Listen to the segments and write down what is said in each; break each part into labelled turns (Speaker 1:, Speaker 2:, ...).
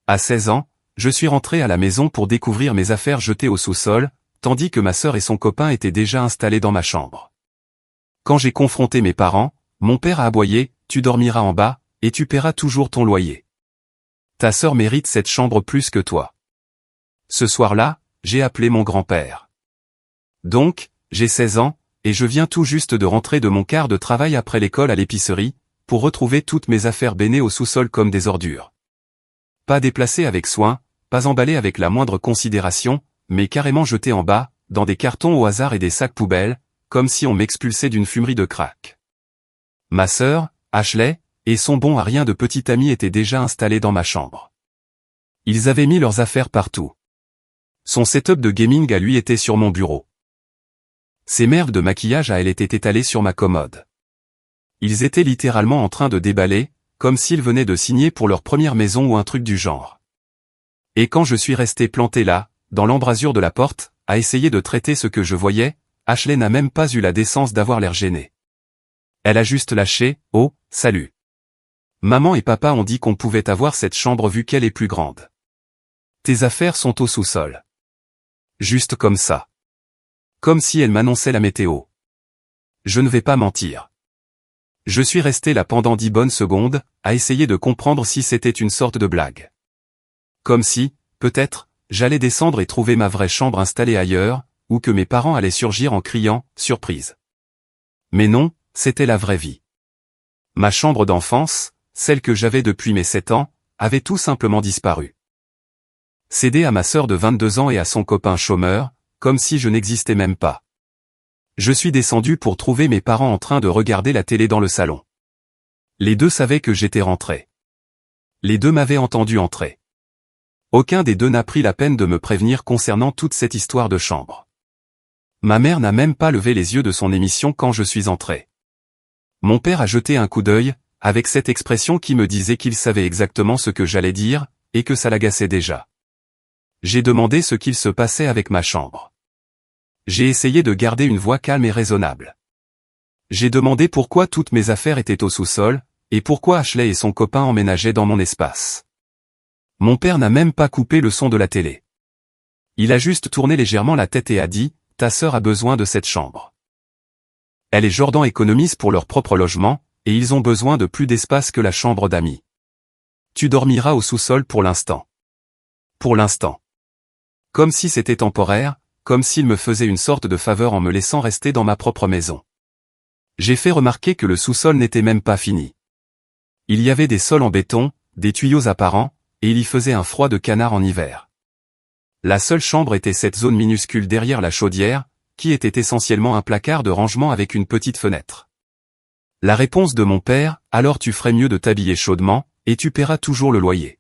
Speaker 1: À 16 ans, je suis rentré à la maison pour découvrir mes affaires jetées au sous-sol, tandis que ma sœur et son copain étaient déjà installés dans ma chambre. Quand j'ai confronté mes parents, mon père a aboyé, « Tu dormiras en bas, et tu paieras toujours ton loyer. Ta sœur mérite cette chambre plus que toi. » Ce soir-là, j'ai appelé mon grand-père. Donc, j'ai 16 ans, et je viens tout juste de rentrer de mon quart de travail après l'école à l'épicerie, pour retrouver toutes mes affaires bénées au sous-sol comme des ordures. Pas déplacées avec soin, pas emballées avec la moindre considération, mais carrément jetées en bas, dans des cartons au hasard et des sacs poubelles, comme si on m'expulsait d'une fumerie de crack. Ma sœur, Ashley, et son bon à rien de petit ami étaient déjà installés dans ma chambre. Ils avaient mis leurs affaires partout. Son setup de gaming à lui était sur mon bureau. Ses merdes de maquillage à elle étaient étalées sur ma commode. Ils étaient littéralement en train de déballer, comme s'ils venaient de signer pour leur première maison ou un truc du genre. Et quand je suis resté planté là, dans l'embrasure de la porte, à essayer de traiter ce que je voyais, Ashley n'a même pas eu la décence d'avoir l'air gênée. Elle a juste lâché, « Oh, salut. Maman et papa ont dit qu'on pouvait avoir cette chambre vu qu'elle est plus grande. Tes affaires sont au sous-sol. » Juste comme ça. Comme si elle m'annonçait la météo. Je ne vais pas mentir. Je suis resté là pendant 10 bonnes secondes, à essayer de comprendre si c'était une sorte de blague. Comme si, peut-être, j'allais descendre et trouver ma vraie chambre installée ailleurs, ou que mes parents allaient surgir en criant « Surprise !» Mais non, c'était la vraie vie. Ma chambre d'enfance, celle que j'avais depuis mes 7 ans, avait tout simplement disparu. Cédée à ma sœur de 22 ans et à son copain chômeur, comme si je n'existais même pas. Je suis descendu pour trouver mes parents en train de regarder la télé dans le salon. Les deux savaient que j'étais rentré. Les deux m'avaient entendu entrer. Aucun des deux n'a pris la peine de me prévenir concernant toute cette histoire de chambre. Ma mère n'a même pas levé les yeux de son émission quand je suis entré. Mon père a jeté un coup d'œil, avec cette expression qui me disait qu'il savait exactement ce que j'allais dire, et que ça l'agaçait déjà. J'ai demandé ce qu'il se passait avec ma chambre. J'ai essayé de garder une voix calme et raisonnable. J'ai demandé pourquoi toutes mes affaires étaient au sous-sol, et pourquoi Ashley et son copain emménageaient dans mon espace. Mon père n'a même pas coupé le son de la télé. Il a juste tourné légèrement la tête et a dit, « Ta sœur a besoin de cette chambre. Elle et Jordan économisent pour leur propre logement, et ils ont besoin de plus d'espace que la chambre d'amis. Tu dormiras au sous-sol pour l'instant. » Pour l'instant. Comme si c'était temporaire, comme s'il me faisait une sorte de faveur en me laissant rester dans ma propre maison. J'ai fait remarquer que le sous-sol n'était même pas fini. Il y avait des sols en béton, des tuyaux apparents, et il y faisait un froid de canard en hiver. La seule chambre était cette zone minuscule derrière la chaudière, qui était essentiellement un placard de rangement avec une petite fenêtre. La réponse de mon père, « Alors tu ferais mieux de t'habiller chaudement, et tu paieras toujours le loyer.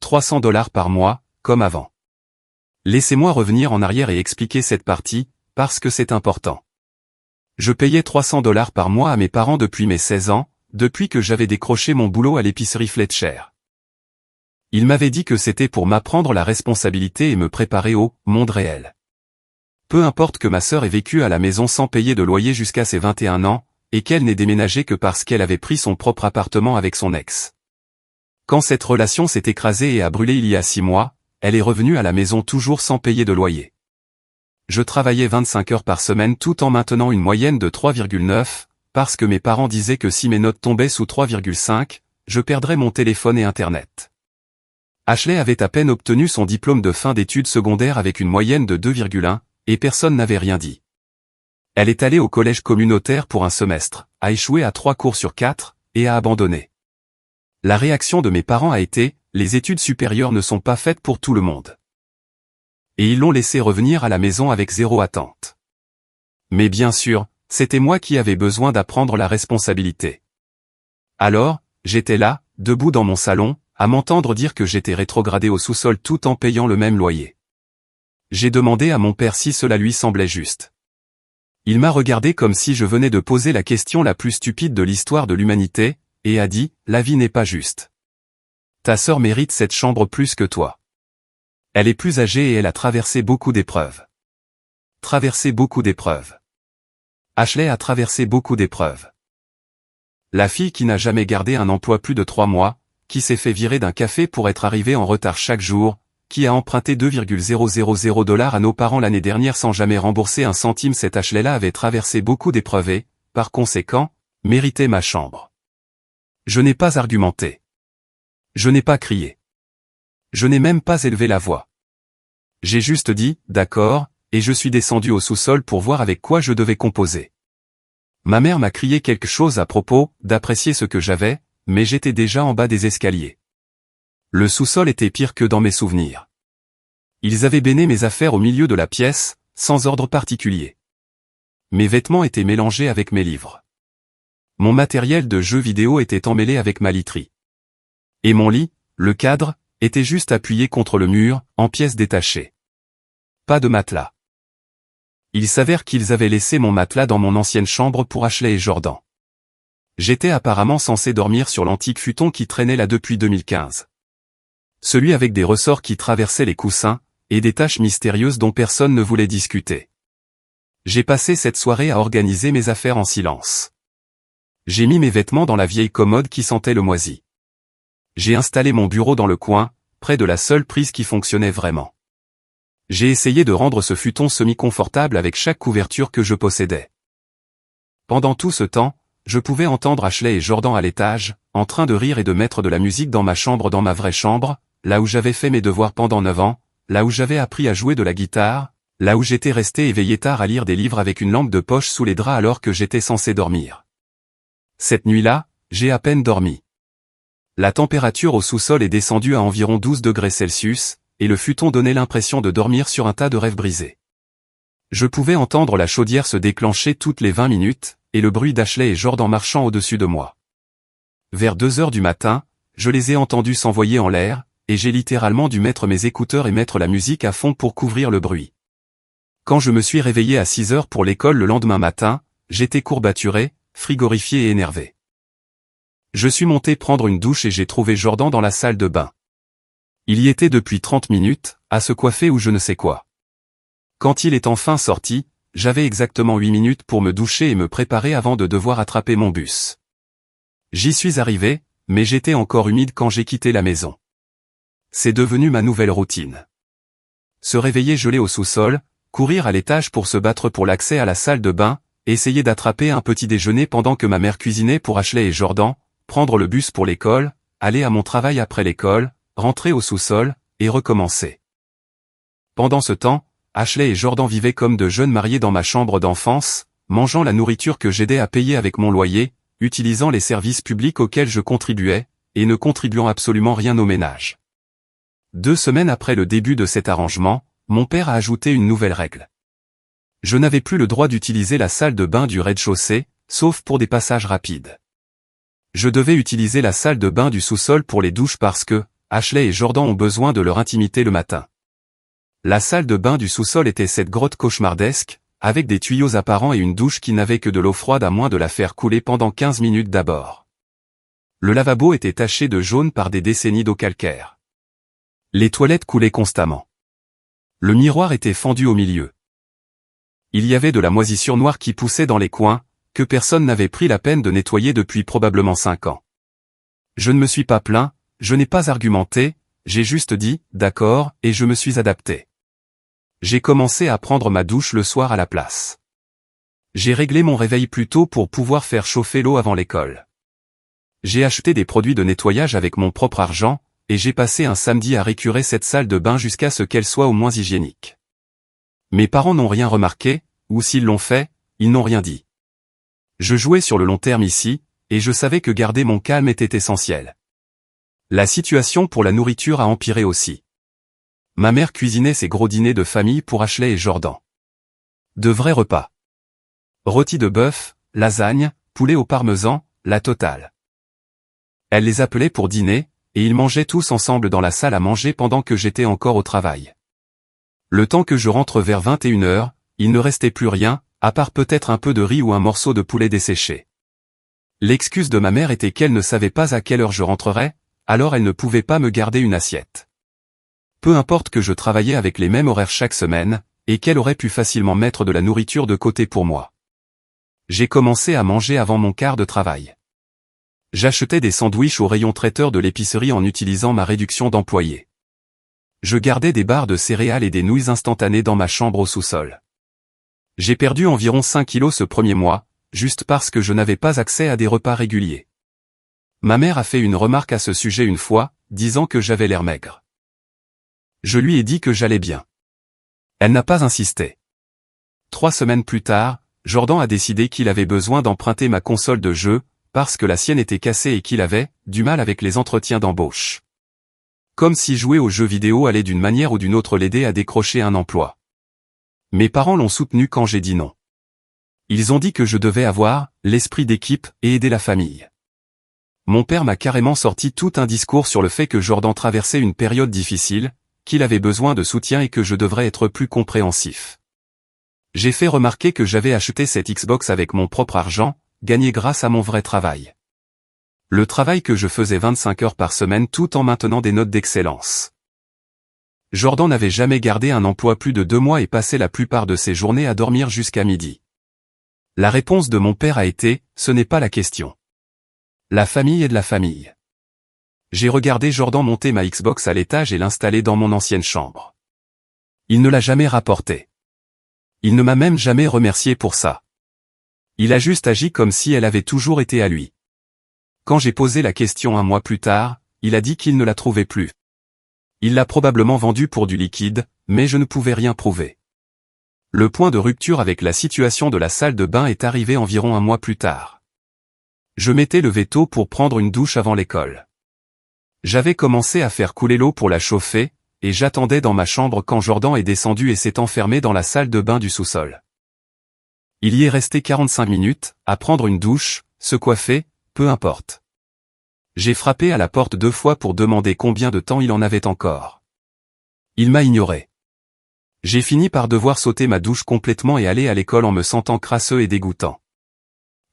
Speaker 1: 300$ par mois, comme avant. » Laissez-moi revenir en arrière et expliquer cette partie, parce que c'est important. Je payais 300$ par mois à mes parents depuis mes 16 ans, depuis que j'avais décroché mon boulot à l'épicerie Fletcher. Ils m'avaient dit que c'était pour m'apprendre la responsabilité et me préparer au monde réel. Peu importe que ma sœur ait vécu à la maison sans payer de loyer jusqu'à ses 21 ans, et qu'elle n'ait déménagé que parce qu'elle avait pris son propre appartement avec son ex. Quand cette relation s'est écrasée et a brûlé il y a 6 mois, elle est revenue à la maison toujours sans payer de loyer. Je travaillais 25 heures par semaine tout en maintenant une moyenne de 3,9, parce que mes parents disaient que si mes notes tombaient sous 3,5, je perdrais mon téléphone et Internet. Ashley avait à peine obtenu son diplôme de fin d'études secondaires avec une moyenne de 2,1, et personne n'avait rien dit. Elle est allée au collège communautaire pour un semestre, a échoué à 3 cours sur 4, et a abandonné. La réaction de mes parents a été, les études supérieures ne sont pas faites pour tout le monde. Et ils l'ont laissé revenir à la maison avec 0 attente. Mais bien sûr, c'était moi qui avais besoin d'apprendre la responsabilité. Alors, j'étais là, debout dans mon salon, à m'entendre dire que j'étais rétrogradé au sous-sol tout en payant le même loyer. J'ai demandé à mon père si cela lui semblait juste. Il m'a regardé comme si je venais de poser la question la plus stupide de l'histoire de l'humanité, et a dit, « La vie n'est pas juste. Ta sœur mérite cette chambre plus que toi. Elle est plus âgée et elle a traversé beaucoup d'épreuves. » Traversé beaucoup d'épreuves. Ashley a traversé beaucoup d'épreuves. La fille qui n'a jamais gardé un emploi plus de 3 mois, qui s'est fait virer d'un café pour être arrivé en retard chaque jour, qui a emprunté 2,000 $ à nos parents l'année dernière sans jamais rembourser un centime. Cet Ashley-là avait traversé beaucoup d'épreuves et, par conséquent, méritait ma chambre. Je n'ai pas argumenté. Je n'ai pas crié. Je n'ai même pas élevé la voix. J'ai juste dit, d'accord, et je suis descendu au sous-sol pour voir avec quoi je devais composer. Ma mère m'a crié quelque chose à propos d'apprécier ce que j'avais, mais j'étais déjà en bas des escaliers. Le sous-sol était pire que dans mes souvenirs. Ils avaient béné mes affaires au milieu de la pièce, sans ordre particulier. Mes vêtements étaient mélangés avec mes livres. Mon matériel de jeux vidéo était emmêlé avec ma literie. Et mon lit, le cadre, était juste appuyé contre le mur, en pièces détachées. Pas de matelas. Il s'avère qu'ils avaient laissé mon matelas dans mon ancienne chambre pour Ashley et Jordan. J'étais apparemment censé dormir sur l'antique futon qui traînait là depuis 2015. Celui avec des ressorts qui traversaient les coussins, et des tâches mystérieuses dont personne ne voulait discuter. J'ai passé cette soirée à organiser mes affaires en silence. J'ai mis mes vêtements dans la vieille commode qui sentait le moisi. J'ai installé mon bureau dans le coin, près de la seule prise qui fonctionnait vraiment. J'ai essayé de rendre ce futon semi-confortable avec chaque couverture que je possédais. Pendant tout ce temps, je pouvais entendre Ashley et Jordan à l'étage, en train de rire et de mettre de la musique dans ma chambre, dans ma vraie chambre, là où j'avais fait mes devoirs pendant 9 ans, là où j'avais appris à jouer de la guitare, là où j'étais resté éveillé tard à lire des livres avec une lampe de poche sous les draps alors que j'étais censé dormir. Cette nuit-là, j'ai à peine dormi. La température au sous-sol est descendue à environ 12 degrés Celsius, et le futon donnait l'impression de dormir sur un tas de rêves brisés. Je pouvais entendre la chaudière se déclencher toutes les 20 minutes, et le bruit d'Ashley et Jordan marchant au-dessus de moi. Vers 2 heures du matin, je les ai entendus s'envoyer en l'air, et j'ai littéralement dû mettre mes écouteurs et mettre la musique à fond pour couvrir le bruit. Quand je me suis réveillé à 6 heures pour l'école le lendemain matin, j'étais courbaturé, frigorifié et énervé. Je suis monté prendre une douche et j'ai trouvé Jordan dans la salle de bain. Il y était depuis 30 minutes, à se coiffer ou je ne sais quoi. Quand il est enfin sorti, j'avais exactement 8 minutes pour me doucher et me préparer avant de devoir attraper mon bus. J'y suis arrivé, mais j'étais encore humide quand j'ai quitté la maison. C'est devenu ma nouvelle routine. Se réveiller gelé au sous-sol, courir à l'étage pour se battre pour l'accès à la salle de bain, essayer d'attraper un petit déjeuner pendant que ma mère cuisinait pour Ashley et Jordan, prendre le bus pour l'école, aller à mon travail après l'école, rentrer au sous-sol, et recommencer. Pendant ce temps, Ashley et Jordan vivaient comme de jeunes mariés dans ma chambre d'enfance, mangeant la nourriture que j'aidais à payer avec mon loyer, utilisant les services publics auxquels je contribuais, et ne contribuant absolument rien au ménage. 2 semaines après le début de cet arrangement, mon père a ajouté une nouvelle règle. Je n'avais plus le droit d'utiliser la salle de bain du rez-de-chaussée, sauf pour des passages rapides. Je devais utiliser la salle de bain du sous-sol pour les douches parce que, Ashley et Jordan ont besoin de leur intimité le matin. La salle de bain du sous-sol était cette grotte cauchemardesque, avec des tuyaux apparents et une douche qui n'avait que de l'eau froide à moins de la faire couler pendant 15 minutes d'abord. Le lavabo était taché de jaune par des décennies d'eau calcaire. Les toilettes coulaient constamment. Le miroir était fendu au milieu. Il y avait de la moisissure noire qui poussait dans les coins, que personne n'avait pris la peine de nettoyer depuis probablement 5 ans. Je ne me suis pas plaint, je n'ai pas argumenté, j'ai juste dit « d'accord » et je me suis adapté. J'ai commencé à prendre ma douche le soir à la place. J'ai réglé mon réveil plus tôt pour pouvoir faire chauffer l'eau avant l'école. J'ai acheté des produits de nettoyage avec mon propre argent, et j'ai passé un samedi à récurer cette salle de bain jusqu'à ce qu'elle soit au moins hygiénique. Mes parents n'ont rien remarqué, ou s'ils l'ont fait, ils n'ont rien dit. Je jouais sur le long terme ici, et je savais que garder mon calme était essentiel. La situation pour la nourriture a empiré aussi. Ma mère cuisinait ses gros dîners de famille pour Ashley et Jordan. De vrais repas. Rôti de bœuf, lasagne, poulet au parmesan, la totale. Elle les appelait pour dîner, et ils mangeaient tous ensemble dans la salle à manger pendant que j'étais encore au travail. Le temps que je rentre vers 21 heures, il ne restait plus rien, à part peut-être un peu de riz ou un morceau de poulet desséché. L'excuse de ma mère était qu'elle ne savait pas à quelle heure je rentrerais, alors elle ne pouvait pas me garder une assiette. Peu importe que je travaillais avec les mêmes horaires chaque semaine, et qu'elle aurait pu facilement mettre de la nourriture de côté pour moi. J'ai commencé à manger avant mon quart de travail. J'achetais des sandwichs au rayon traiteur de l'épicerie en utilisant ma réduction d'employés. Je gardais des barres de céréales et des nouilles instantanées dans ma chambre au sous-sol. J'ai perdu environ 5 kilos ce premier mois, juste parce que je n'avais pas accès à des repas réguliers. Ma mère a fait une remarque à ce sujet une fois, disant que j'avais l'air maigre. Je lui ai dit que j'allais bien. Elle n'a pas insisté. 3 semaines plus tard, Jordan a décidé qu'il avait besoin d'emprunter ma console de jeu, parce que la sienne était cassée et qu'il avait du mal avec les entretiens d'embauche. Comme si jouer aux jeux vidéo allait d'une manière ou d'une autre l'aider à décrocher un emploi. Mes parents l'ont soutenu quand j'ai dit non. Ils ont dit que je devais avoir l'esprit d'équipe et aider la famille. Mon père m'a carrément sorti tout un discours sur le fait que Jordan traversait une période difficile, qu'il avait besoin de soutien et que je devrais être plus compréhensif. J'ai fait remarquer que j'avais acheté cette Xbox avec mon propre argent, gagné grâce à mon vrai travail. Le travail que je faisais 25 heures par semaine tout en maintenant des notes d'excellence. Jordan n'avait jamais gardé un emploi plus de 2 mois et passait la plupart de ses journées à dormir jusqu'à midi. La réponse de mon père a été « ce n'est pas la question. La famille est de la famille ». J'ai regardé Jordan monter ma Xbox à l'étage et l'installer dans mon ancienne chambre. Il ne l'a jamais rapportée. Il ne m'a même jamais remercié pour ça. Il a juste agi comme si elle avait toujours été à lui. Quand j'ai posé la question un mois plus tard, il a dit qu'il ne la trouvait plus. Il l'a probablement vendue pour du liquide, mais je ne pouvais rien prouver. Le point de rupture avec la situation de la salle de bain est arrivé environ un mois plus tard. Je m'étais levé tôt pour prendre une douche avant l'école. J'avais commencé à faire couler l'eau pour la chauffer, et j'attendais dans ma chambre quand Jordan est descendu et s'est enfermé dans la salle de bain du sous-sol. Il y est resté 45 minutes, à prendre une douche, se coiffer, peu importe. J'ai frappé à la porte 2 fois pour demander combien de temps il en avait encore. Il m'a ignoré. J'ai fini par devoir sauter ma douche complètement et aller à l'école en me sentant crasseux et dégoûtant.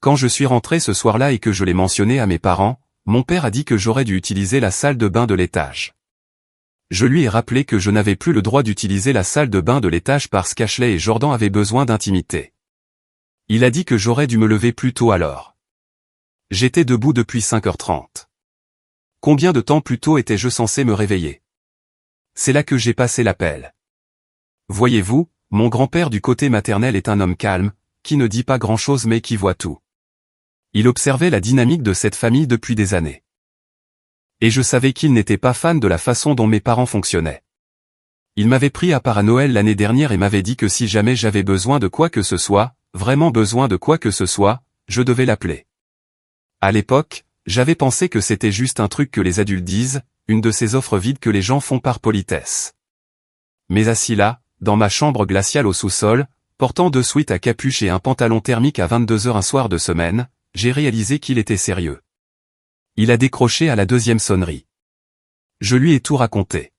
Speaker 1: Quand je suis rentré ce soir-là et que je l'ai mentionné à mes parents, mon père a dit que j'aurais dû utiliser la salle de bain de l'étage. Je lui ai rappelé que je n'avais plus le droit d'utiliser la salle de bain de l'étage parce qu'Ashley et Jordan avaient besoin d'intimité. Il a dit que j'aurais dû me lever plus tôt alors. J'étais debout depuis 5h30. Combien de temps plus tôt étais-je censé me réveiller? C'est là que j'ai passé l'appel. Voyez-vous, mon grand-père du côté maternel est un homme calme, qui ne dit pas grand-chose mais qui voit tout. Il observait la dynamique de cette famille depuis des années. Et je savais qu'il n'était pas fan de la façon dont mes parents fonctionnaient. Il m'avait pris à part à Noël l'année dernière et m'avait dit que si jamais j'avais besoin de quoi que ce soit, vraiment besoin de quoi que ce soit, je devais l'appeler. À l'époque, j'avais pensé que c'était juste un truc que les adultes disent, une de ces offres vides que les gens font par politesse. Mais assis là, dans ma chambre glaciale au sous-sol, portant 2 sweats à capuche et un pantalon thermique à 22h un soir de semaine, j'ai réalisé qu'il était sérieux. Il a décroché à la 2e sonnerie. Je lui ai tout raconté.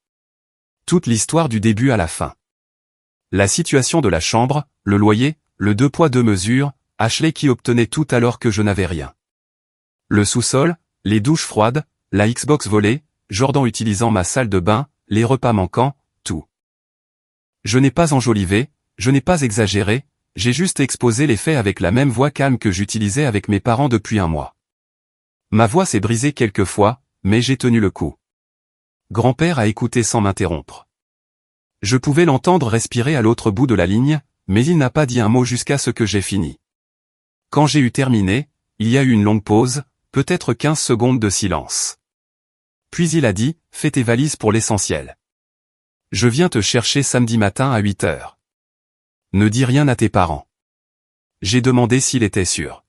Speaker 1: Toute l'histoire du début à la fin. La situation de la chambre, le loyer, le 2 poids 2 mesures, Ashley qui obtenait tout alors que je n'avais rien. Le sous-sol, les douches froides, la Xbox volée, Jordan utilisant ma salle de bain, les repas manquants, tout. Je n'ai pas enjolivé, je n'ai pas exagéré, j'ai juste exposé les faits avec la même voix calme que j'utilisais avec mes parents depuis un mois. Ma voix s'est brisée quelques fois, mais j'ai tenu le coup. Grand-père a écouté sans m'interrompre. Je pouvais l'entendre respirer à l'autre bout de la ligne, mais il n'a pas dit un mot jusqu'à ce que j'ai fini. Quand j'ai eu terminé, il y a eu une longue pause, peut-être 15 secondes de silence. Puis il a dit, fais tes valises pour l'essentiel. Je viens te chercher samedi matin à 8h. Ne dis rien à tes parents. J'ai demandé s'il était sûr.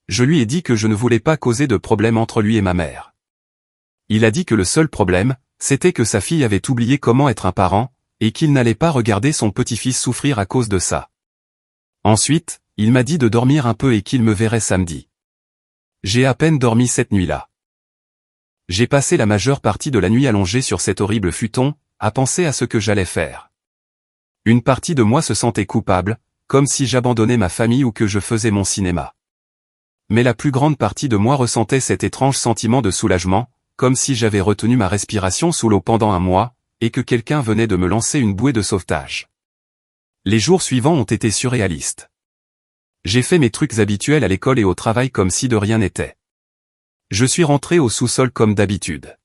Speaker 1: Je lui ai dit que je ne voulais pas causer de problème entre lui et ma mère. Il a dit que le seul problème, c'était que sa fille avait oublié comment être un parent, et qu'il n'allait pas regarder son petit-fils souffrir à cause de ça. Ensuite, il m'a dit de dormir un peu et qu'il me verrait samedi. J'ai à peine dormi cette nuit-là. J'ai passé la majeure partie de la nuit allongée sur cet horrible futon, à penser à ce que j'allais faire. Une partie de moi se sentait coupable, comme si j'abandonnais ma famille ou que je faisais mon cinéma. Mais la plus grande partie de moi ressentait cet étrange sentiment de soulagement, comme si j'avais retenu ma respiration sous l'eau pendant un mois, et que quelqu'un venait de me lancer une bouée de sauvetage. Les jours suivants ont été surréalistes. J'ai fait mes trucs habituels à l'école et au travail comme si de rien n'était. Je suis rentré au sous-sol comme d'habitude.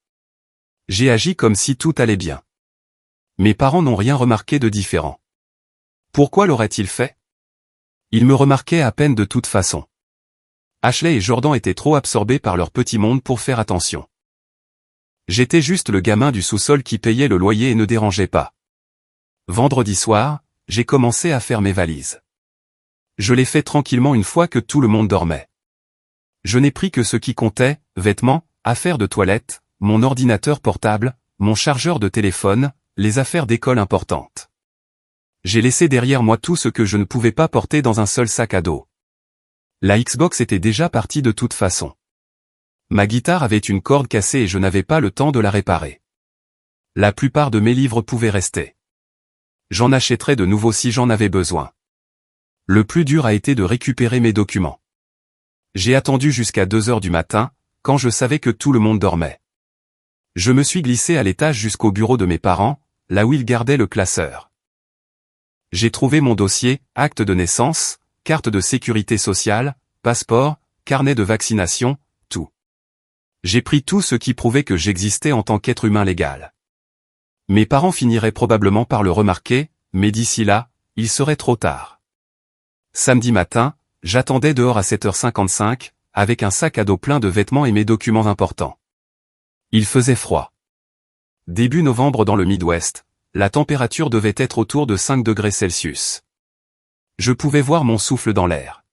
Speaker 1: J'ai agi comme si tout allait bien. Mes parents n'ont rien remarqué de différent. Pourquoi l'auraient-ils fait? Ils me remarquaient à peine de toute façon. Ashley et Jordan étaient trop absorbés par leur petit monde pour faire attention. J'étais juste le gamin du sous-sol qui payait le loyer et ne dérangeait pas. Vendredi soir, j'ai commencé à faire mes valises. Je l'ai fait tranquillement une fois que tout le monde dormait. Je n'ai pris que ce qui comptait, vêtements, affaires de toilette, mon ordinateur portable, mon chargeur de téléphone, les affaires d'école importantes. J'ai laissé derrière moi tout ce que je ne pouvais pas porter dans un seul sac à dos. La Xbox était déjà partie de toute façon. Ma guitare avait une corde cassée et je n'avais pas le temps de la réparer. La plupart de mes livres pouvaient rester. J'en achèterais de nouveaux si j'en avais besoin. Le plus dur a été de récupérer mes documents. J'ai attendu jusqu'à 2 heures du matin, quand je savais que tout le monde dormait. Je me suis glissé à l'étage jusqu'au bureau de mes parents, là où ils gardaient le classeur. J'ai trouvé mon dossier, acte de naissance, carte de sécurité sociale, passeport, carnet de vaccination, tout. J'ai pris tout ce qui prouvait que j'existais en tant qu'être humain légal. Mes parents finiraient probablement par le remarquer, mais d'ici là, il serait trop tard. Samedi matin, j'attendais dehors à 7h55, avec un sac à dos plein de vêtements et mes documents importants. Il faisait froid. Début novembre dans le Midwest, la température devait être autour de 5 degrés Celsius. Je pouvais voir mon souffle dans l'air.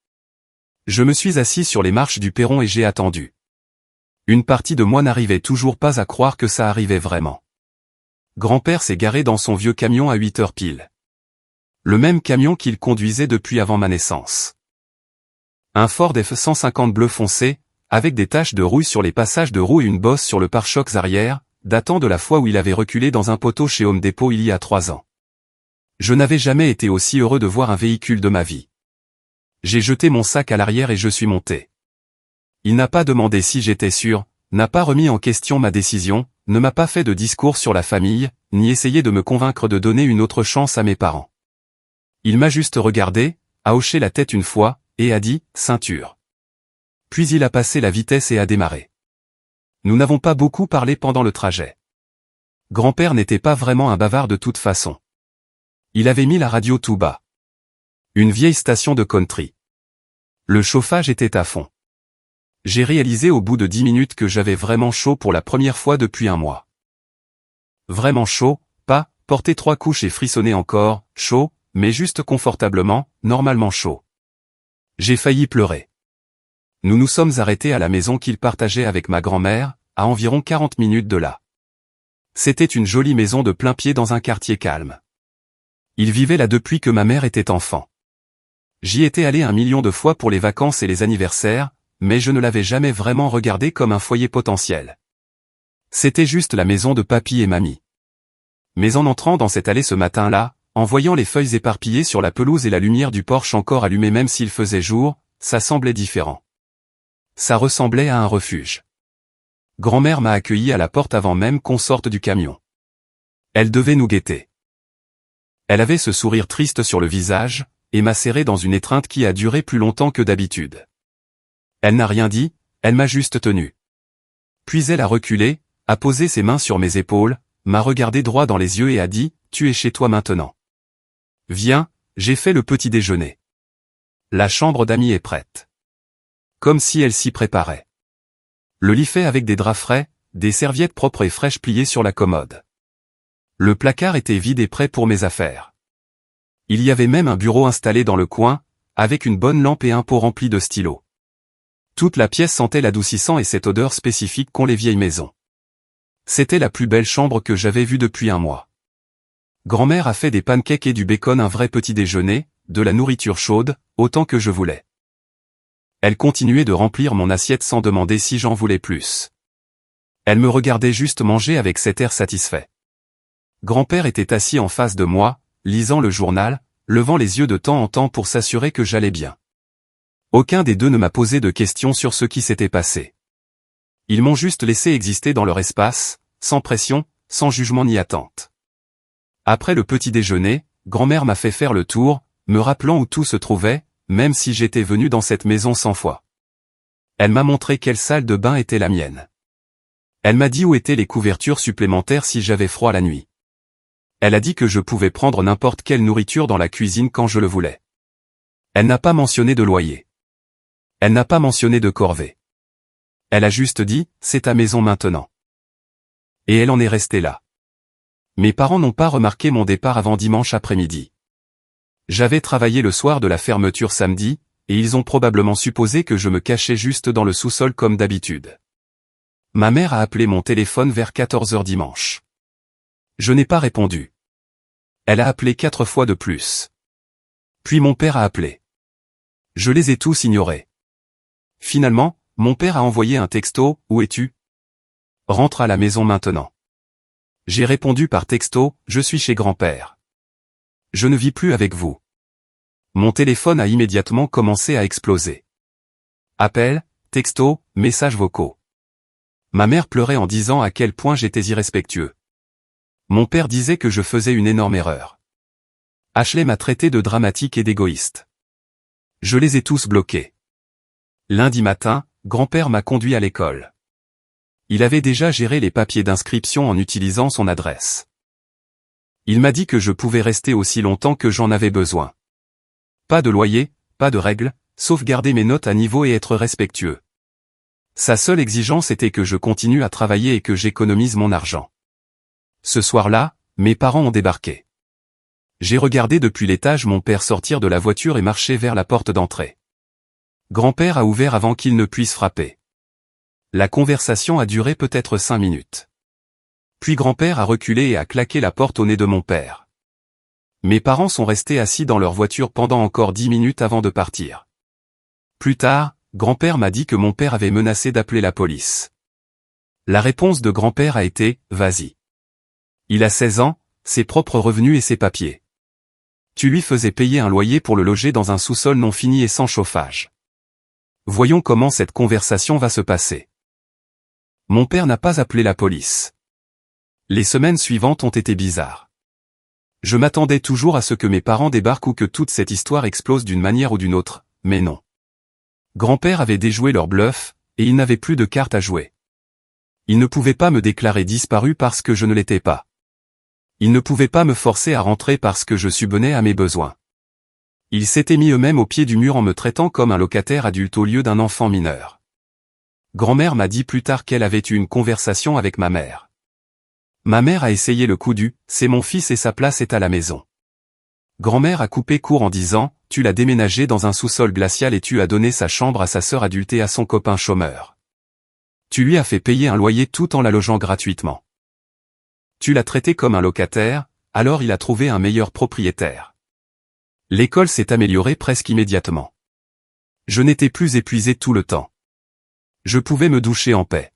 Speaker 1: Je me suis assis sur les marches du perron et j'ai attendu. Une partie de moi n'arrivait toujours pas à croire que ça arrivait vraiment. Grand-père s'est garé dans son vieux camion à 8 heures pile. Le même camion qu'il conduisait depuis avant ma naissance. Un Ford F-150 bleu foncé, avec des taches de rouille sur les passages de roues et une bosse sur le pare-chocs arrière, datant de la fois où il avait reculé dans un poteau chez Home Depot il y a 3 ans. Je n'avais jamais été aussi heureux de voir un véhicule de ma vie. J'ai jeté mon sac à l'arrière et je suis monté. Il n'a pas demandé si j'étais sûr, n'a pas remis en question ma décision, ne m'a pas fait de discours sur la famille, ni essayé de me convaincre de donner une autre chance à mes parents. Il m'a juste regardé, a hoché la tête une fois, et a dit « ceinture ». Puis il a passé la vitesse et a démarré. Nous n'avons pas beaucoup parlé pendant le trajet. Grand-père n'était pas vraiment un bavard de toute façon. Il avait mis la radio tout bas. Une vieille station de country. Le chauffage était à fond. J'ai réalisé au bout de 10 minutes que j'avais vraiment chaud pour la première fois depuis un mois. Vraiment chaud, pas, porter 3 couches et frissonner encore, chaud, mais juste confortablement, normalement chaud. J'ai failli pleurer. Nous nous sommes arrêtés à la maison qu'il partageait avec ma grand-mère, à environ 40 minutes de là. C'était une jolie maison de plein pied dans un quartier calme. Il vivait là depuis que ma mère était enfant. J'y étais allé 1 million de fois pour les vacances et les anniversaires, mais je ne l'avais jamais vraiment regardé comme un foyer potentiel. C'était juste la maison de papy et mamie. Mais en entrant dans cette allée ce matin-là, en voyant les feuilles éparpillées sur la pelouse et la lumière du porche encore allumée même s'il faisait jour, ça semblait différent. Ça ressemblait à un refuge. Grand-mère m'a accueilli à la porte avant même qu'on sorte du camion. Elle devait nous guetter. Elle avait ce sourire triste sur le visage, et m'a serré dans une étreinte qui a duré plus longtemps que d'habitude. Elle n'a rien dit, elle m'a juste tenu. Puis elle a reculé, a posé ses mains sur mes épaules, m'a regardé droit dans les yeux et a dit « Tu es chez toi maintenant. Viens, j'ai fait le petit déjeuner. La chambre d'amis est prête. » Comme si elle s'y préparait. Le lit fait avec des draps frais, des serviettes propres et fraîches pliées sur la commode. Le placard était vide et prêt pour mes affaires. Il y avait même un bureau installé dans le coin, avec une bonne lampe et un pot rempli de stylos. Toute la pièce sentait l'adoucissant et cette odeur spécifique qu'ont les vieilles maisons. C'était la plus belle chambre que j'avais vue depuis un mois. Grand-mère a fait des pancakes et du bacon, un vrai petit déjeuner, de la nourriture chaude, autant que je voulais. Elle continuait de remplir mon assiette sans demander si j'en voulais plus. Elle me regardait juste manger avec cet air satisfait. Grand-père était assis en face de moi, lisant le journal, levant les yeux de temps en temps pour s'assurer que j'allais bien. Aucun des deux ne m'a posé de questions sur ce qui s'était passé. Ils m'ont juste laissé exister dans leur espace, sans pression, sans jugement ni attente. Après le petit déjeuner, grand-mère m'a fait faire le tour, me rappelant où tout se trouvait, même si j'étais venu dans cette maison 100 fois. Elle m'a montré quelle salle de bain était la mienne. Elle m'a dit où étaient les couvertures supplémentaires si j'avais froid la nuit. Elle a dit que je pouvais prendre n'importe quelle nourriture dans la cuisine quand je le voulais. Elle n'a pas mentionné de loyer. Elle n'a pas mentionné de corvée. Elle a juste dit, c'est ta maison maintenant. Et elle en est restée là. Mes parents n'ont pas remarqué mon départ avant dimanche après-midi. J'avais travaillé le soir de la fermeture samedi, et ils ont probablement supposé que je me cachais juste dans le sous-sol comme d'habitude. Ma mère a appelé mon téléphone vers 14 h dimanche. Je n'ai pas répondu. Elle a appelé 4 fois de plus. Puis mon père a appelé. Je les ai tous ignorés. Finalement, mon père a envoyé un texto, « Où es-tu ? Rentre à la maison maintenant. » J'ai répondu par texto, « Je suis chez grand-père. Je ne vis plus avec vous. » Mon téléphone a immédiatement commencé à exploser. Appels, textos, messages vocaux. Ma mère pleurait en disant à quel point j'étais irrespectueux. Mon père disait que je faisais une énorme erreur. Ashley m'a traité de dramatique et d'égoïste. Je les ai tous bloqués. Lundi matin, grand-père m'a conduit à l'école. Il avait déjà géré les papiers d'inscription en utilisant son adresse. Il m'a dit que je pouvais rester aussi longtemps que j'en avais besoin. Pas de loyer, pas de règles, sauf garder mes notes à niveau et être respectueux. Sa seule exigence était que je continue à travailler et que j'économise mon argent. Ce soir-là, mes parents ont débarqué. J'ai regardé depuis l'étage mon père sortir de la voiture et marcher vers la porte d'entrée. Grand-père a ouvert avant qu'il ne puisse frapper. La conversation a duré peut-être 5 minutes. Puis grand-père a reculé et a claqué la porte au nez de mon père. Mes parents sont restés assis dans leur voiture pendant encore 10 minutes avant de partir. Plus tard, grand-père m'a dit que mon père avait menacé d'appeler la police. La réponse de grand-père a été « Vas-y. Il a 16 ans, ses propres revenus et ses papiers. Tu lui faisais payer un loyer pour le loger dans un sous-sol non fini et sans chauffage. Voyons comment cette conversation va se passer. » Mon père n'a pas appelé la police. Les semaines suivantes ont été bizarres. Je m'attendais toujours à ce que mes parents débarquent ou que toute cette histoire explose d'une manière ou d'une autre, mais non. Grand-père avait déjoué leur bluff, et il n'avait plus de cartes à jouer. Il ne pouvait pas me déclarer disparu parce que je ne l'étais pas. Ils ne pouvaient pas me forcer à rentrer parce que je subvenais à mes besoins. Ils s'étaient mis eux-mêmes au pied du mur en me traitant comme un locataire adulte au lieu d'un enfant mineur. Grand-mère m'a dit plus tard qu'elle avait eu une conversation avec ma mère. Ma mère a essayé le coup du « c'est mon fils et sa place est à la maison ». Grand-mère a coupé court en disant « tu l'as déménagé dans un sous-sol glacial et tu as donné sa chambre à sa sœur adulte et à son copain chômeur. Tu lui as fait payer un loyer tout en la logeant gratuitement. Tu l'as traité comme un locataire, alors il a trouvé un meilleur propriétaire. L'école s'est améliorée presque immédiatement. Je n'étais plus épuisé tout le temps. Je pouvais me doucher en paix.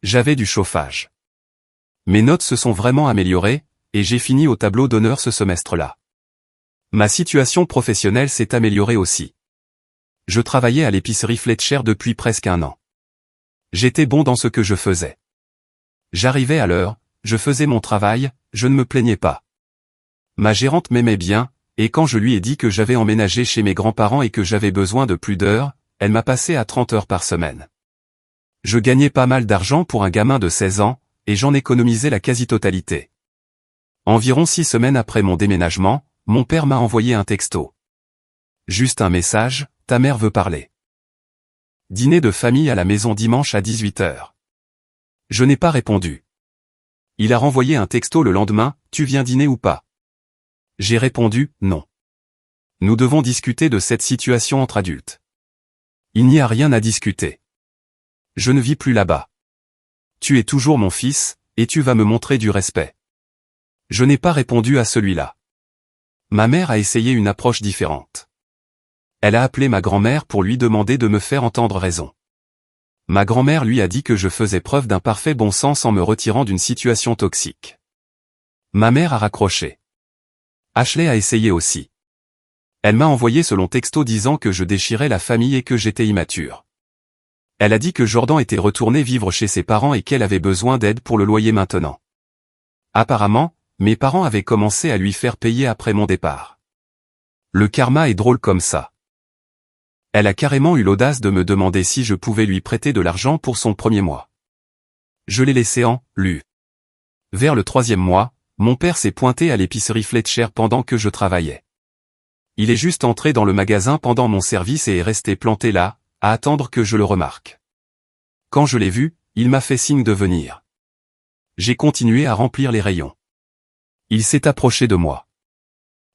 Speaker 1: J'avais du chauffage. Mes notes se sont vraiment améliorées, et j'ai fini au tableau d'honneur ce semestre-là. Ma situation professionnelle s'est améliorée aussi. Je travaillais à l'épicerie Fletcher depuis presque 1 an. J'étais bon dans ce que je faisais. J'arrivais à l'heure, je faisais mon travail, je ne me plaignais pas. Ma gérante m'aimait bien, et quand je lui ai dit que j'avais emménagé chez mes grands-parents et que j'avais besoin de plus d'heures, elle m'a passé à 30 heures par semaine. Je gagnais pas mal d'argent pour un gamin de 16 ans, et j'en économisais la quasi-totalité. Environ 6 semaines après mon déménagement, mon père m'a envoyé un texto. Juste un message, ta mère veut parler. Dîner de famille à la maison dimanche à 18 h. Je n'ai pas répondu. Il a renvoyé un texto le lendemain, tu viens dîner ou pas? J'ai répondu, non. Nous devons discuter de cette situation entre adultes. Il n'y a rien à discuter. Je ne vis plus là-bas. Tu es toujours mon fils, et tu vas me montrer du respect. Je n'ai pas répondu à celui-là. Ma mère a essayé une approche différente. Elle a appelé ma grand-mère pour lui demander de me faire entendre raison. Ma grand-mère lui a dit que je faisais preuve d'un parfait bon sens en me retirant d'une situation toxique. Ma mère a raccroché. Ashley a essayé aussi. Elle m'a envoyé ce long texto disant que je déchirais la famille et que j'étais immature. Elle a dit que Jordan était retourné vivre chez ses parents et qu'elle avait besoin d'aide pour le loyer maintenant. Apparemment, mes parents avaient commencé à lui faire payer après mon départ. Le karma est drôle comme ça. Elle a carrément eu l'audace de me demander si je pouvais lui prêter de l'argent pour son premier mois. Je l'ai laissé en lu. Vers le 3e mois, mon père s'est pointé à l'épicerie Fletcher pendant que je travaillais. Il est juste entré dans le magasin pendant mon service et est resté planté là, à attendre que je le remarque. Quand je l'ai vu, il m'a fait signe de venir. J'ai continué à remplir les rayons. Il s'est approché de moi.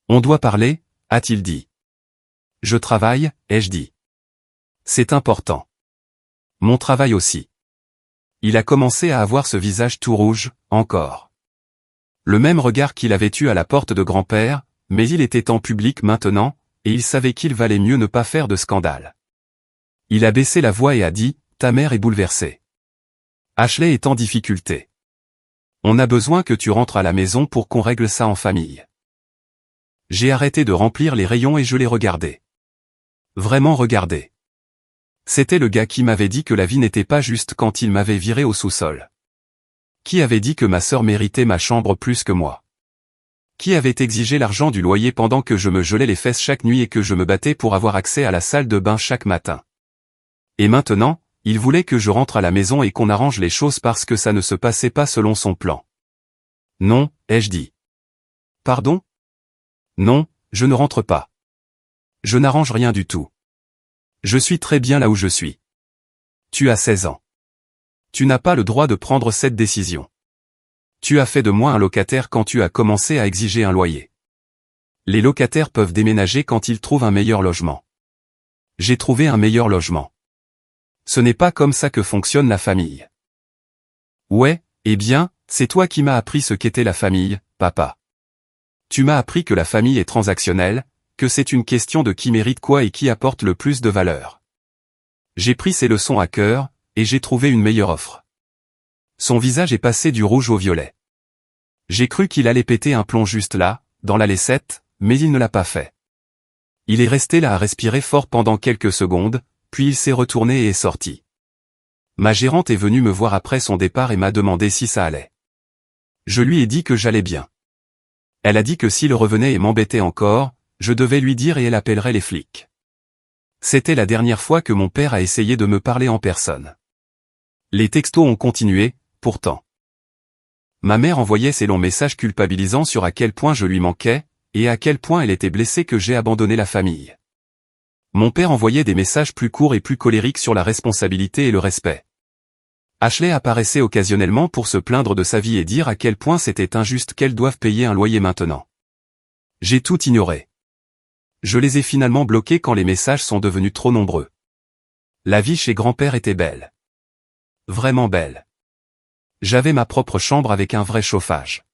Speaker 1: On doit parler, a-t-il dit. Je travaille, ai-je dit. C'est important. Mon travail aussi. Il a commencé à avoir ce visage tout rouge, encore. Le même regard qu'il avait eu à la porte de grand-père, mais il était en public maintenant, et il savait qu'il valait mieux ne pas faire de scandale. Il a baissé la voix et a dit, « Ta mère est bouleversée. Ashley est en difficulté. On a besoin que tu rentres à la maison pour qu'on règle ça en famille. » J'ai arrêté de remplir les rayons et je l'ai regardé. Vraiment regardé. C'était le gars qui m'avait dit que la vie n'était pas juste quand il m'avait viré au sous-sol. Qui avait dit que ma sœur méritait ma chambre plus que moi? Qui avait exigé l'argent du loyer pendant que je me gelais les fesses chaque nuit et que je me battais pour avoir accès à la salle de bain chaque matin? Et maintenant, il voulait que je rentre à la maison et qu'on arrange les choses parce que ça ne se passait pas selon son plan. Non, ai-je dit. Pardon? Non, je ne rentre pas. Je n'arrange rien du tout. Je suis très bien là où je suis. Tu as 16 ans. Tu n'as pas le droit de prendre cette décision. Tu as fait de moi un locataire quand tu as commencé à exiger un loyer. Les locataires peuvent déménager quand ils trouvent un meilleur logement. J'ai trouvé un meilleur logement. Ce n'est pas comme ça que fonctionne la famille. Ouais, eh bien, c'est toi qui m'as appris ce qu'était la famille, papa. Tu m'as appris que la famille est transactionnelle, que c'est une question de qui mérite quoi et qui apporte le plus de valeur. J'ai pris ces leçons à cœur, et j'ai trouvé une meilleure offre. Son visage est passé du rouge au violet. J'ai cru qu'il allait péter un plomb juste là, dans la laissette, mais il ne l'a pas fait. Il est resté là à respirer fort pendant quelques secondes, puis il s'est retourné et est sorti. Ma gérante est venue me voir après son départ et m'a demandé si ça allait. Je lui ai dit que j'allais bien. Elle a dit que s'il revenait et m'embêtait encore, je devais lui dire et elle appellerait les flics. C'était la dernière fois que mon père a essayé de me parler en personne. Les textos ont continué, pourtant. Ma mère envoyait ses longs messages culpabilisants sur à quel point je lui manquais, et à quel point elle était blessée que j'ai abandonné la famille. Mon père envoyait des messages plus courts et plus colériques sur la responsabilité et le respect. Ashley apparaissait occasionnellement pour se plaindre de sa vie et dire à quel point c'était injuste qu'elle doive payer un loyer maintenant. J'ai tout ignoré. Je les ai finalement bloqués quand les messages sont devenus trop nombreux. La vie chez grand-père était belle. Vraiment belle. J'avais ma propre chambre avec un vrai chauffage.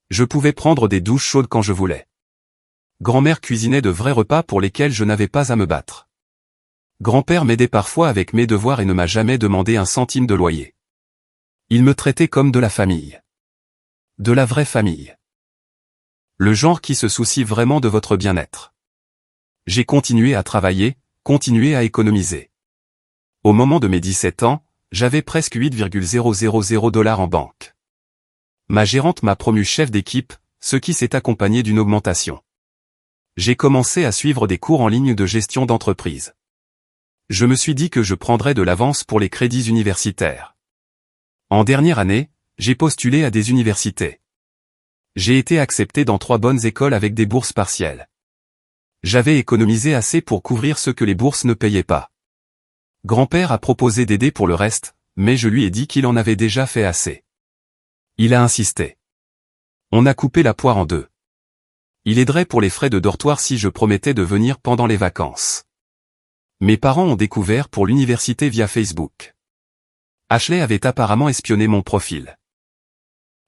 Speaker 1: Je pouvais prendre des douches chaudes quand je voulais. Grand-mère cuisinait de vrais repas pour lesquels je n'avais pas à me battre. Grand-père m'aidait parfois avec mes devoirs et ne m'a jamais demandé un centime de loyer. Il me traitait comme de la famille. De la vraie famille. Le genre qui se soucie vraiment de votre bien-être. J'ai continué à travailler, continué à économiser. Au moment de mes 17 ans, j'avais presque 8,000 $ en banque. Ma gérante m'a promu chef d'équipe, ce qui s'est accompagné d'une augmentation. J'ai commencé à suivre des cours en ligne de gestion d'entreprise. Je me suis dit que je prendrais de l'avance pour les crédits universitaires. En dernière année, j'ai postulé à des universités. J'ai été accepté dans 3 bonnes écoles avec des bourses partielles. J'avais économisé assez pour couvrir ce que les bourses ne payaient pas. Grand-père a proposé d'aider pour le reste, mais je lui ai dit qu'il en avait déjà fait assez. Il a insisté. On a coupé la poire en 2. Il aiderait pour les frais de dortoir si je promettais de venir pendant les vacances. Mes parents ont découvert pour l'université via Facebook. Ashley avait apparemment espionné mon profil.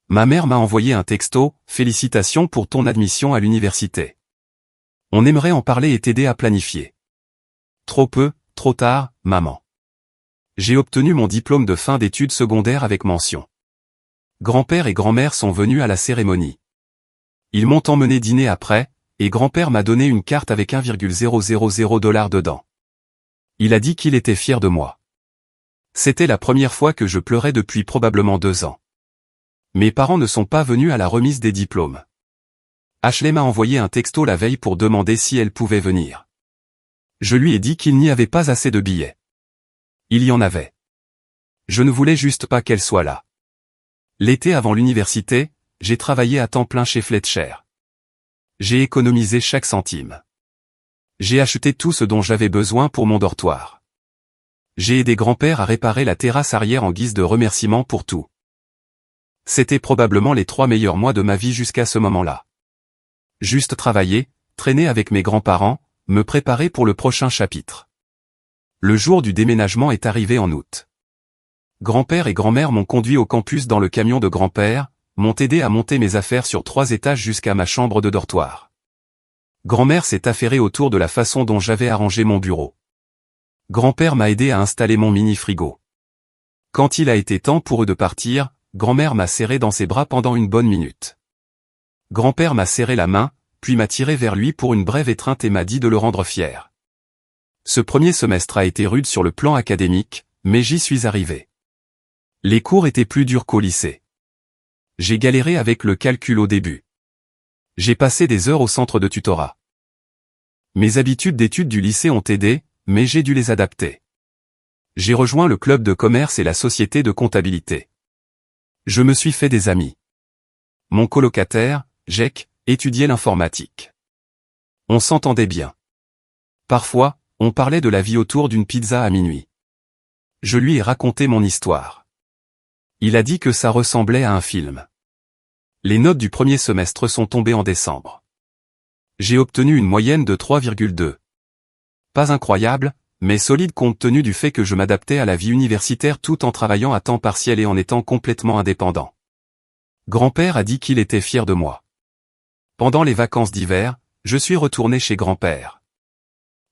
Speaker 1: Ma mère m'a envoyé un texto, « Félicitations pour ton admission à l'université. On aimerait en parler et t'aider à planifier. » Trop peu, trop tard, maman. J'ai obtenu mon diplôme de fin d'études secondaires avec mention. Grand-père et grand-mère sont venus à la cérémonie. Ils m'ont emmené dîner après, et grand-père m'a donné une carte avec 1,000 $ dedans. Il a dit qu'il était fier de moi. C'était la première fois que je pleurais depuis probablement 2 ans. Mes parents ne sont pas venus à la remise des diplômes. Ashley m'a envoyé un texto la veille pour demander si elle pouvait venir. Je lui ai dit qu'il n'y avait pas assez de billets. Il y en avait. Je ne voulais juste pas qu'elle soit là. L'été avant l'université, j'ai travaillé à temps plein chez Fletcher. J'ai économisé chaque centime. J'ai acheté tout ce dont j'avais besoin pour mon dortoir. J'ai aidé grand-père à réparer la terrasse arrière en guise de remerciement pour tout. C'était probablement les 3 meilleurs mois de ma vie jusqu'à ce moment-là. Juste travailler, traîner avec mes grands-parents, me préparer pour le prochain chapitre. Le jour du déménagement est arrivé en août. Grand-père et grand-mère m'ont conduit au campus dans le camion de grand-père, m'ont aidé à monter mes affaires sur 3 étages jusqu'à ma chambre de dortoir. Grand-mère s'est affairée autour de la façon dont j'avais arrangé mon bureau. Grand-père m'a aidé à installer mon mini-frigo. Quand il a été temps pour eux de partir, grand-mère m'a serré dans ses bras pendant une bonne minute. Grand-père m'a serré la main, puis m'a tiré vers lui pour une brève étreinte et m'a dit de le rendre fier. Ce premier semestre a été rude sur le plan académique, mais j'y suis arrivé. Les cours étaient plus durs qu'au lycée. J'ai galéré avec le calcul au début. J'ai passé des heures au centre de tutorat. Mes habitudes d'études du lycée ont aidé, mais j'ai dû les adapter. J'ai rejoint le club de commerce et la société de comptabilité. Je me suis fait des amis. Mon colocataire, Jake, étudiait l'informatique. On s'entendait bien. Parfois, on parlait de la vie autour d'une pizza à minuit. Je lui ai raconté mon histoire. Il a dit que ça ressemblait à un film. Les notes du premier semestre sont tombées en décembre. J'ai obtenu une moyenne de 3,2. Pas incroyable, mais solide compte tenu du fait que je m'adaptais à la vie universitaire tout en travaillant à temps partiel et en étant complètement indépendant. Grand-père a dit qu'il était fier de moi. Pendant les vacances d'hiver, je suis retourné chez grand-père.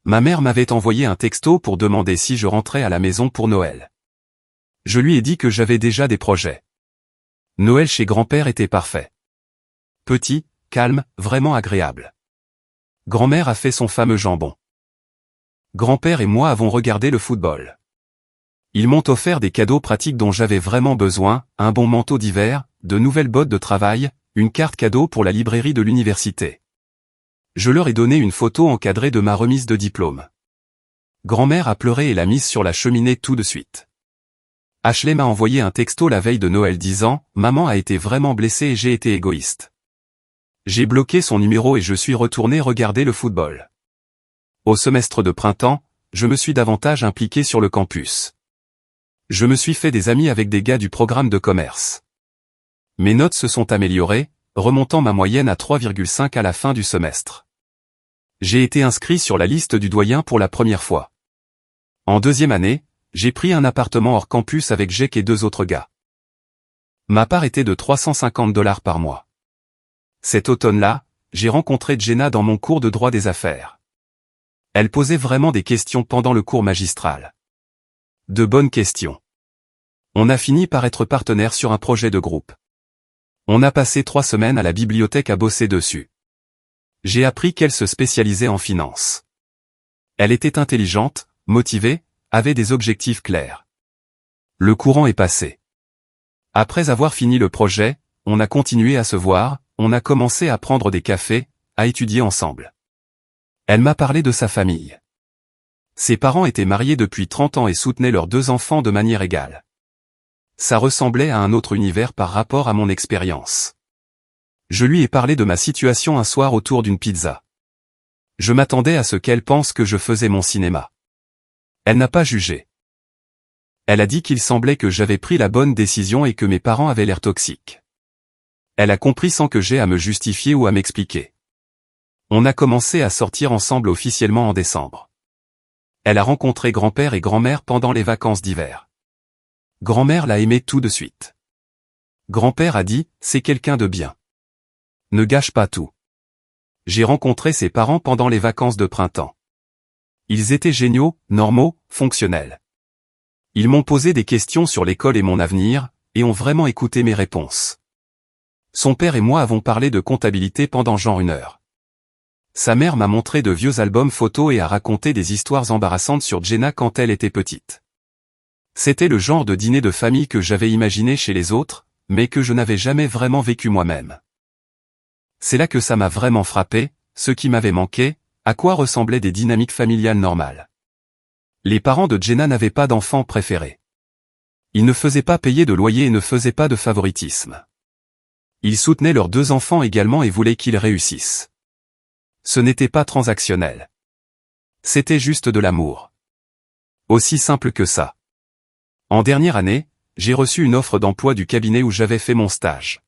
Speaker 1: Ma mère m'avait envoyé un texto pour demander si je rentrais à la maison pour Noël. Je lui ai dit que j'avais déjà des projets. Noël chez grand-père était parfait. Petit, calme, vraiment agréable. Grand-mère a fait son fameux jambon. Grand-père et moi avons regardé le football. Ils m'ont offert des cadeaux pratiques dont j'avais vraiment besoin, un bon manteau d'hiver, de nouvelles bottes de travail, une carte cadeau pour la librairie de l'université. Je leur ai donné une photo encadrée de ma remise de diplôme. Grand-mère a pleuré et l'a mise sur la cheminée tout de suite. Ashley m'a envoyé un texto la veille de Noël disant « Maman a été vraiment blessée et j'ai été égoïste ». J'ai bloqué son numéro et je suis retourné regarder le football. Au semestre de printemps, je me suis davantage impliqué sur le campus. Je me suis fait des amis avec des gars du programme de commerce. Mes notes se sont améliorées, remontant ma moyenne à 3,5 à la fin du semestre. J'ai été inscrit sur la liste du doyen pour la première fois. En deuxième année, j'ai pris un appartement hors campus avec Jake et 2 autres gars. Ma part était de $350 par mois. Cet automne-là, j'ai rencontré Jenna dans mon cours de droit des affaires. Elle posait vraiment des questions pendant le cours magistral. De bonnes questions. On a fini par être partenaires sur un projet de groupe. On a passé 3 semaines à la bibliothèque à bosser dessus. J'ai appris qu'elle se spécialisait en finance. Elle était intelligente, motivée, avait des objectifs clairs. Le courant est passé. Après avoir fini le projet, on a continué à se voir, on a commencé à prendre des cafés, à étudier ensemble. Elle m'a parlé de sa famille. Ses parents étaient mariés depuis 30 ans et soutenaient leurs 2 enfants de manière égale. Ça ressemblait à un autre univers par rapport à mon expérience. Je lui ai parlé de ma situation un soir autour d'une pizza. Je m'attendais à ce qu'elle pense que je faisais mon cinéma. Elle n'a pas jugé. Elle a dit qu'il semblait que j'avais pris la bonne décision et que mes parents avaient l'air toxiques. Elle a compris sans que j'aie à me justifier ou à m'expliquer. On a commencé à sortir ensemble officiellement en décembre. Elle a rencontré grand-père et grand-mère pendant les vacances d'hiver. Grand-mère l'a aimé tout de suite. Grand-père a dit, c'est quelqu'un de bien. Ne gâche pas tout. J'ai rencontré ses parents pendant les vacances de printemps. Ils étaient géniaux, normaux, fonctionnels. Ils m'ont posé des questions sur l'école et mon avenir, et ont vraiment écouté mes réponses. Son père et moi avons parlé de comptabilité pendant genre 1 heure. Sa mère m'a montré de vieux albums photos et a raconté des histoires embarrassantes sur Jenna quand elle était petite. C'était le genre de dîner de famille que j'avais imaginé chez les autres, mais que je n'avais jamais vraiment vécu moi-même. C'est là que ça m'a vraiment frappé, ce qui m'avait manqué, à quoi ressemblaient des dynamiques familiales normales. Les parents de Jenna n'avaient pas d'enfants préférés. Ils ne faisaient pas payer de loyer et ne faisaient pas de favoritisme. Ils soutenaient leurs 2 enfants également et voulaient qu'ils réussissent. Ce n'était pas transactionnel. C'était juste de l'amour. Aussi simple que ça. En dernière année, j'ai reçu une offre d'emploi du cabinet où j'avais fait mon stage.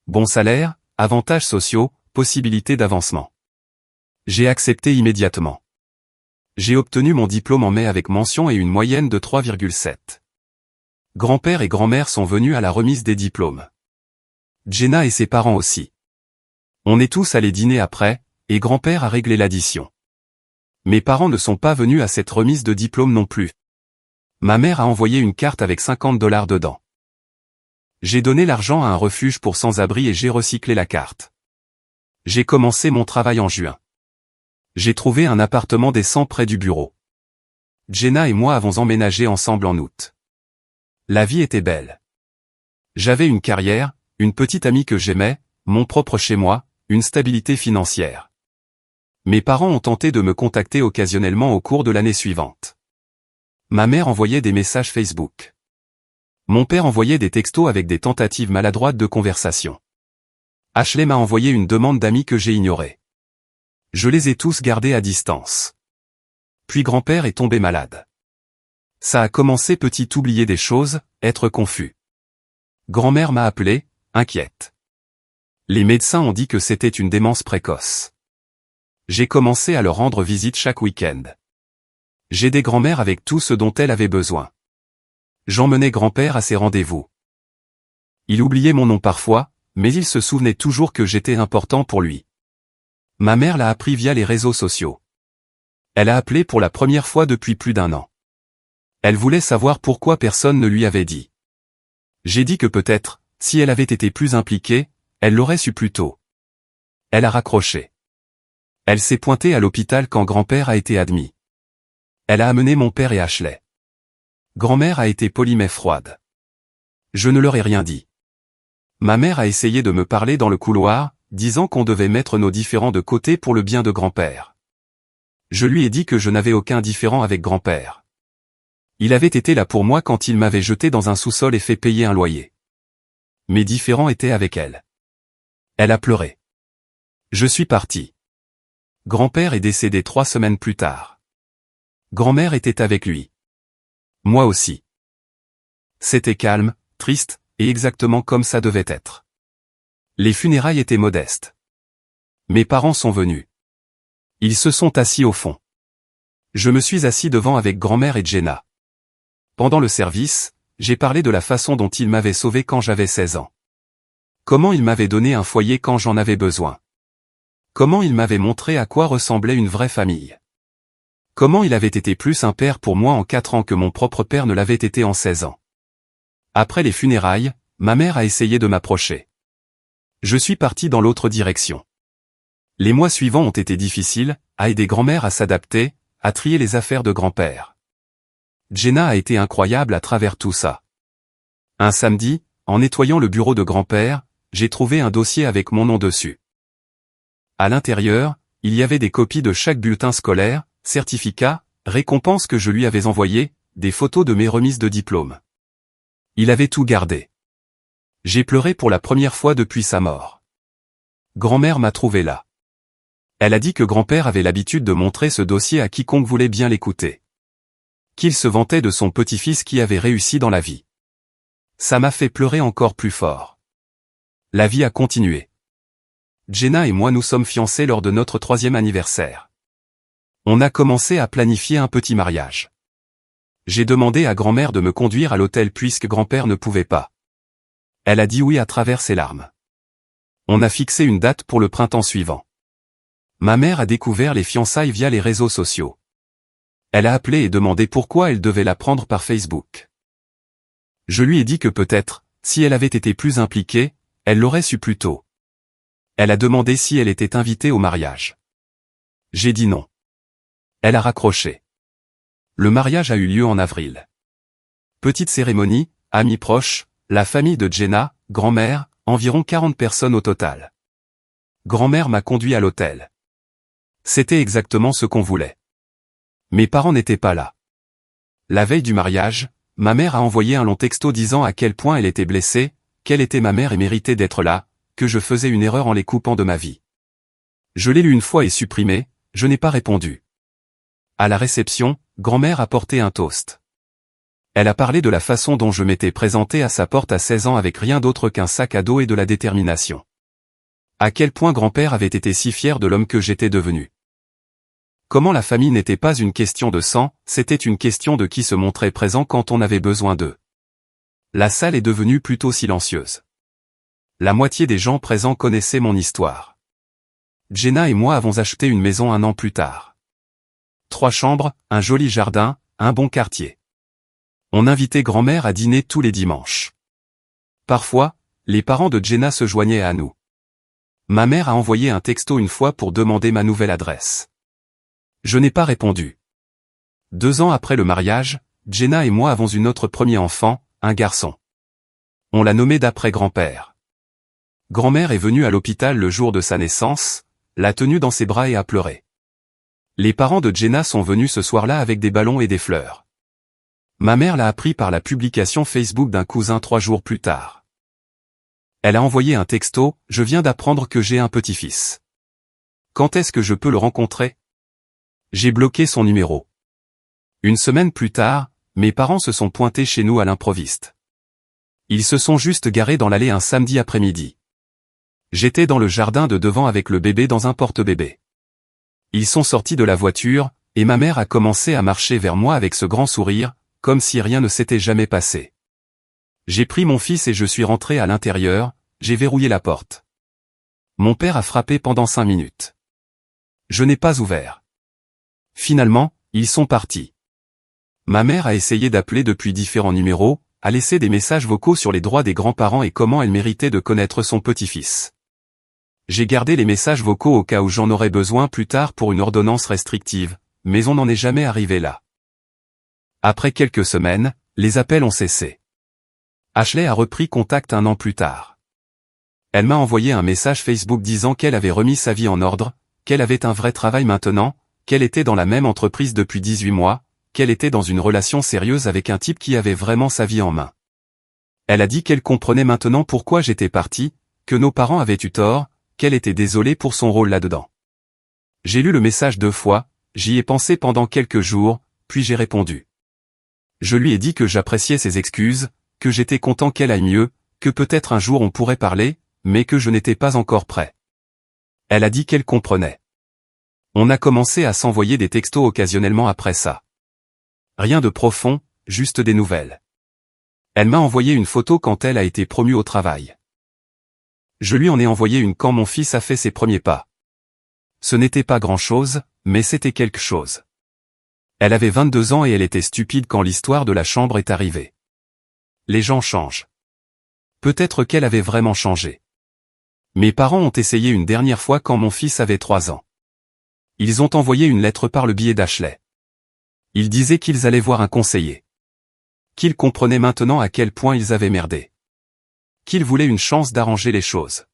Speaker 1: Bon salaire, avantages sociaux, possibilité d'avancement. J'ai accepté immédiatement. J'ai obtenu mon diplôme en mai avec mention et une moyenne de 3,7. Grand-père et grand-mère sont venus à la remise des diplômes. Jenna et ses parents aussi. On est tous allés dîner après, et grand-père a réglé l'addition. Mes parents ne sont pas venus à cette remise de diplôme non plus. Ma mère a envoyé une carte avec $50 dedans. J'ai donné l'argent à un refuge pour sans-abri et j'ai recyclé la carte. J'ai commencé mon travail en juin. J'ai trouvé un appartement décent près du bureau. Jenna et moi avons emménagé ensemble en août. La vie était belle. J'avais une carrière, une petite amie que j'aimais, mon propre chez moi, une stabilité financière. Mes parents ont tenté de me contacter occasionnellement au cours de l'année suivante. Ma mère envoyait des messages Facebook. Mon père envoyait des textos avec des tentatives maladroites de conversation. Ashley m'a envoyé une demande d'amis que j'ai ignorée. Je les ai tous gardés à distance. Puis grand-père est tombé malade. Ça a commencé petit oublier des choses, être confus. Grand-mère m'a appelé, inquiète. Les médecins ont dit que c'était une démence précoce. J'ai commencé à leur rendre visite chaque week-end. J'aidais grand-mère avec tout ce dont elle avait besoin. J'emmenais grand-père à ses rendez-vous. Il oubliait mon nom parfois, mais il se souvenait toujours que j'étais important pour lui. Ma mère l'a appris via les réseaux sociaux. Elle a appelé pour la première fois depuis plus d'1 an. Elle voulait savoir pourquoi personne ne lui avait dit. J'ai dit que peut-être, si elle avait été plus impliquée, elle l'aurait su plus tôt. Elle a raccroché. Elle s'est pointée à l'hôpital quand grand-père a été admis. Elle a amené mon père et Ashley. Grand-mère a été polie mais froide. Je ne leur ai rien dit. Ma mère a essayé de me parler dans le couloir, disant qu'on devait mettre nos différends de côté pour le bien de grand-père. Je lui ai dit que je n'avais aucun différend avec grand-père. Il avait été là pour moi quand il m'avait jeté dans un sous-sol et fait payer un loyer. Mes différends étaient avec elle. Elle a pleuré. Je suis parti. Grand-père est décédé 3 semaines plus tard. Grand-mère était avec lui. Moi aussi. C'était calme, triste, et exactement comme ça devait être. Les funérailles étaient modestes. Mes parents sont venus. Ils se sont assis au fond. Je me suis assis devant avec grand-mère et Jenna. Pendant le service, j'ai parlé de la façon dont il m'avait sauvé quand j'avais 16 ans. Comment il m'avait donné un foyer quand j'en avais besoin. Comment il m'avait montré à quoi ressemblait une vraie famille. Comment il avait été plus un père pour moi en 4 ans que mon propre père ne l'avait été en 16 ans. Après les funérailles, ma mère a essayé de m'approcher. Je suis parti dans l'autre direction. Les mois suivants ont été difficiles, à aider grand-mère à s'adapter, à trier les affaires de grand-père. Jenna a été incroyable à travers tout ça. Un samedi, en nettoyant le bureau de grand-père, j'ai trouvé un dossier avec mon nom dessus. À l'intérieur, il y avait des copies de chaque bulletin scolaire, certificats, récompenses que je lui avais envoyées, des photos de mes remises de diplôme. Il avait tout gardé. J'ai pleuré pour la première fois depuis sa mort. Grand-mère m'a trouvé là. Elle a dit que grand-père avait l'habitude de montrer ce dossier à quiconque voulait bien l'écouter. Qu'il se vantait de son petit-fils qui avait réussi dans la vie. Ça m'a fait pleurer encore plus fort. La vie a continué. Jenna et moi nous sommes fiancés lors de notre 3e anniversaire. On a commencé à planifier un petit mariage. J'ai demandé à grand-mère de me conduire à l'hôtel puisque grand-père ne pouvait pas. Elle a dit oui à travers ses larmes. On a fixé une date pour le printemps suivant. Ma mère a découvert les fiançailles via les réseaux sociaux. Elle a appelé et demandé pourquoi elle devait la prendre par Facebook. Je lui ai dit que peut-être, si elle avait été plus impliquée, elle l'aurait su plus tôt. Elle a demandé si elle était invitée au mariage. J'ai dit non. Elle a raccroché. Le mariage a eu lieu en avril. Petite cérémonie, amis proches, la famille de Jenna, grand-mère, environ 40 personnes au total. Grand-mère m'a conduit à l'hôtel. C'était exactement ce qu'on voulait. Mes parents n'étaient pas là. La veille du mariage, ma mère a envoyé un long texto disant à quel point elle était blessée, qu'elle était ma mère et méritait d'être là, que je faisais une erreur en les coupant de ma vie. Je l'ai lu une fois et supprimé, je n'ai pas répondu. À la réception, grand-mère a porté un toast. Elle a parlé de la façon dont je m'étais présenté à sa porte à 16 ans avec rien d'autre qu'un sac à dos et de la détermination. À quel point grand-père avait été si fier de l'homme que j'étais devenu. Comment la famille n'était pas une question de sang, c'était une question de qui se montrait présent quand on avait besoin d'eux. La salle est devenue plutôt silencieuse. La moitié des gens présents connaissaient mon histoire. Jenna et moi avons acheté une maison 1 an plus tard. 3 chambres, un joli jardin, un bon quartier. On invitait grand-mère à dîner tous les dimanches. Parfois, les parents de Jenna se joignaient à nous. Ma mère a envoyé un texto une fois pour demander ma nouvelle adresse. Je n'ai pas répondu. 2 ans après le mariage, Jenna et moi avons eu notre premier enfant, un garçon. On l'a nommé d'après grand-père. Grand-mère est venue à l'hôpital le jour de sa naissance, l'a tenu dans ses bras et a pleuré. Les parents de Jenna sont venus ce soir-là avec des ballons et des fleurs. Ma mère l'a appris par la publication Facebook d'un cousin 3 jours plus tard. Elle a envoyé un texto, « Je viens d'apprendre que j'ai un petit-fils. Quand est-ce que je peux le rencontrer ?» J'ai bloqué son numéro. Une semaine plus tard, mes parents se sont pointés chez nous à l'improviste. Ils se sont juste garés dans l'allée un samedi après-midi. J'étais dans le jardin de devant avec le bébé dans un porte-bébé. Ils sont sortis de la voiture, et ma mère a commencé à marcher vers moi avec ce grand sourire, comme si rien ne s'était jamais passé. J'ai pris mon fils et je suis rentré à l'intérieur, j'ai verrouillé la porte. Mon père a frappé pendant 5 minutes. Je n'ai pas ouvert. Finalement, ils sont partis. Ma mère a essayé d'appeler depuis différents numéros, a laissé des messages vocaux sur les droits des grands-parents et comment elle méritait de connaître son petit-fils. J'ai gardé les messages vocaux au cas où j'en aurais besoin plus tard pour une ordonnance restrictive, mais on n'en est jamais arrivé là. Après quelques semaines, les appels ont cessé. Ashley a repris contact 1 an plus tard. Elle m'a envoyé un message Facebook disant qu'elle avait remis sa vie en ordre, qu'elle avait un vrai travail maintenant, qu'elle était dans la même entreprise depuis 18 mois, qu'elle était dans une relation sérieuse avec un type qui avait vraiment sa vie en main. Elle a dit qu'elle comprenait maintenant pourquoi j'étais parti, que nos parents avaient eu tort, qu'elle était désolée pour son rôle là-dedans. J'ai lu le message 2 fois, j'y ai pensé pendant quelques jours, puis j'ai répondu. Je lui ai dit que j'appréciais ses excuses, que j'étais content qu'elle aille mieux, que peut-être un jour on pourrait parler, mais que je n'étais pas encore prêt. Elle a dit qu'elle comprenait. On a commencé à s'envoyer des textos occasionnellement après ça. Rien de profond, juste des nouvelles. Elle m'a envoyé une photo quand elle a été promue au travail. Je lui en ai envoyé une quand mon fils a fait ses premiers pas. Ce n'était pas grand-chose, mais c'était quelque chose. Elle avait 22 ans et elle était stupide quand l'histoire de la chambre est arrivée. Les gens changent. Peut-être qu'elle avait vraiment changé. Mes parents ont essayé une dernière fois quand mon fils avait 3 ans. Ils ont envoyé une lettre par le biais d'Ashley. Ils disaient qu'ils allaient voir un conseiller. Qu'ils comprenaient maintenant à quel point ils avaient merdé. Qu'ils voulaient une chance d'arranger les choses.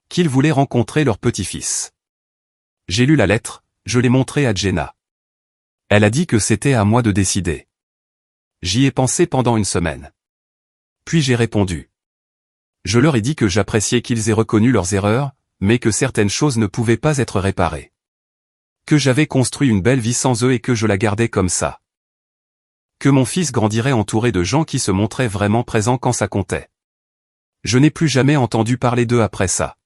Speaker 1: Qu'ils voulaient rencontrer leur petit-fils. J'ai lu la lettre, je l'ai montrée à Jenna. Elle a dit que c'était à moi de décider. J'y ai pensé pendant une semaine. Puis j'ai répondu. Je leur ai dit que j'appréciais qu'ils aient reconnu leurs erreurs, mais que certaines choses ne pouvaient pas être réparées. Que j'avais construit une belle vie sans eux et que je la gardais comme ça. Que mon fils grandirait entouré de gens qui se montraient vraiment présents quand ça comptait. Je n'ai plus jamais entendu parler d'eux après ça.